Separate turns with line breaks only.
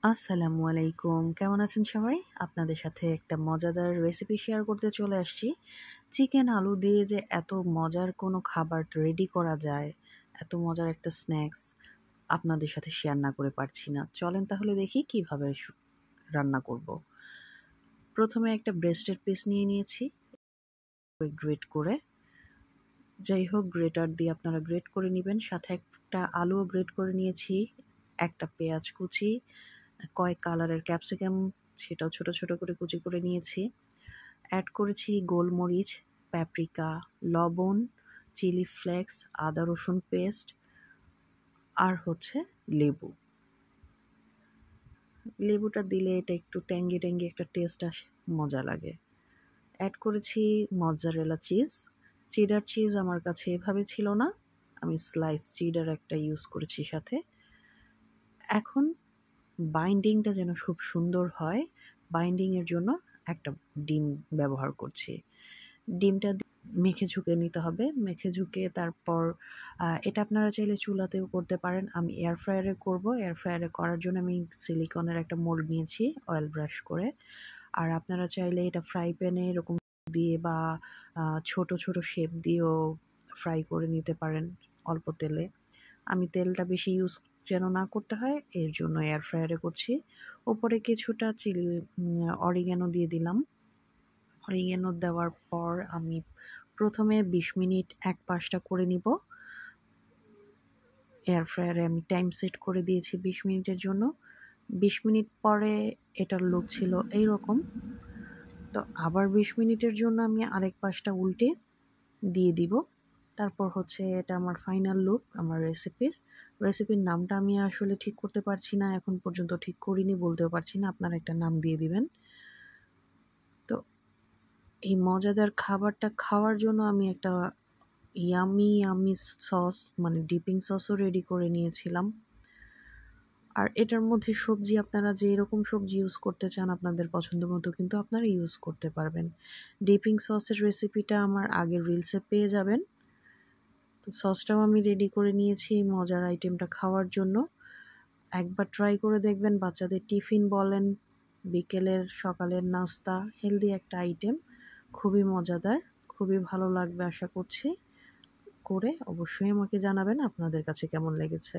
আসসালামু আলাইকুম। কেমন আছেন সবাই? আপনাদের সাথে একটা মজাদার রেসিপি শেয়ার করতে চলে আসছি। চিকেন আলু দিয়ে যে এত মজার কোনো খাবার রেডি করা যায়, এত মজার একটা স্ন্যাক্স আপনাদের সাথে শেয়ার না করে পারছি না। চলেন তাহলে দেখি কিভাবে রান্না করব। প্রথমে একটা ব্রেস্টের পিস নিয়ে নিয়েছি, গ্রেট করে। যাই হোক গ্রেটার দিয়ে আপনারা গ্রেট করে নিবেন। সাথে একটা আলুও গ্রেট করে নিয়েছি, একটা পেঁয়াজ কুচি, কয়েক কালারের ক্যাপসিকাম সেটাও ছোট ছোট করে কুচি করে নিয়েছি। অ্যাড করেছি গোলমরিচ, প্যাপ্রিকা, লবণ, চিলি ফ্লেক্স, আদা রসুন পেস্ট আর হচ্ছে লেবু। লেবুটা দিলে এটা একটু ট্যাঙ্গি ট্যাঙ্গি একটা টেস্ট আসে, মজা লাগে। অ্যাড করেছি মজ্জারেলা চিজ। চিডার চিজ আমার কাছে এভাবে ছিল না, আমি স্লাইস চিডার একটা ইউজ করেছি সাথে। এখন বাইন্ডিংটা যেন খুব সুন্দর হয়, বাইন্ডিংয়ের জন্য একটা ডিম ব্যবহার করছি। ডিমটা মেখে ঝুঁকে নিতে হবে। মেখে ঝুঁকে তারপর এটা আপনারা চাইলে চুলাতেও করতে পারেন। আমি এয়ার ফ্রায়ারে করব। এয়ার ফ্রায়ারে করার জন্য আমি সিলিকনের একটা মোল্ড নিয়েছি অয়েল ব্রাশ করে। আর আপনারা চাইলে এটা ফ্রাই প্যানে এরকম দিয়ে বা ছোট ছোট শেপ দিয়েও ফ্রাই করে নিতে পারেন অল্প তেলে। আমি তেলটা বেশি ইউজ যেন না করতে হয় এর জন্য এয়ার ফ্রায়ারে করছি। ওপরে কিছুটা অরিগ্যানো দিয়ে দিলাম। অরিগ্যানো দেওয়ার পর আমি প্রথমে ২০ মিনিট এক পাশটা করে নিব। এয়ার ফ্রায়ারে আমি টাইম সেট করে দিয়েছি ২০ মিনিটের জন্য। ২০ মিনিট পরে এটার লুক ছিল এইরকম। তো আবার ২০ মিনিটের জন্য আমি আরেক পাশটা উল্টে দিয়ে দিব। তারপর হচ্ছে এটা আমার ফাইনাল লুক আমার রেসিপির নামটা আমি আসলে ঠিক করতে পারছি না, এখন পর্যন্ত ঠিক করিনি, বলতেও পারছি না। আপনারা একটা নাম দিয়ে দিবেন। তো এই মজাদার খাবারটা খাওয়ার জন্য আমি একটা ইয়াম্মি সস মানে ডিপিং সসও রেডি করে নিয়েছিলাম। আর এটার মধ্যে সবজি আপনারা যেরকম সবজি ইউজ করতে চান আপনাদের পছন্দ মতো কিন্তু আপনারা ইউজ করতে পারবেন। ডিপিং সসের রেসিপিটা আমার আগের রিলসে পেয়ে যাবেন। তো সসটাও আমি রেডি করে নিয়েছি এই মজার আইটেমটা খাওয়ার জন্য। একবার ট্রাই করে দেখবেন, বাচ্চাদের টিফিন বলেন, বিকেলের সকালের নাস্তা, হেলদি একটা আইটেম। খুবই মজাদার, খুবই ভালো লাগবে আশা করছি। করে অবশ্যই আমাকে জানাবেন আপনাদের কাছে কেমন লেগেছে।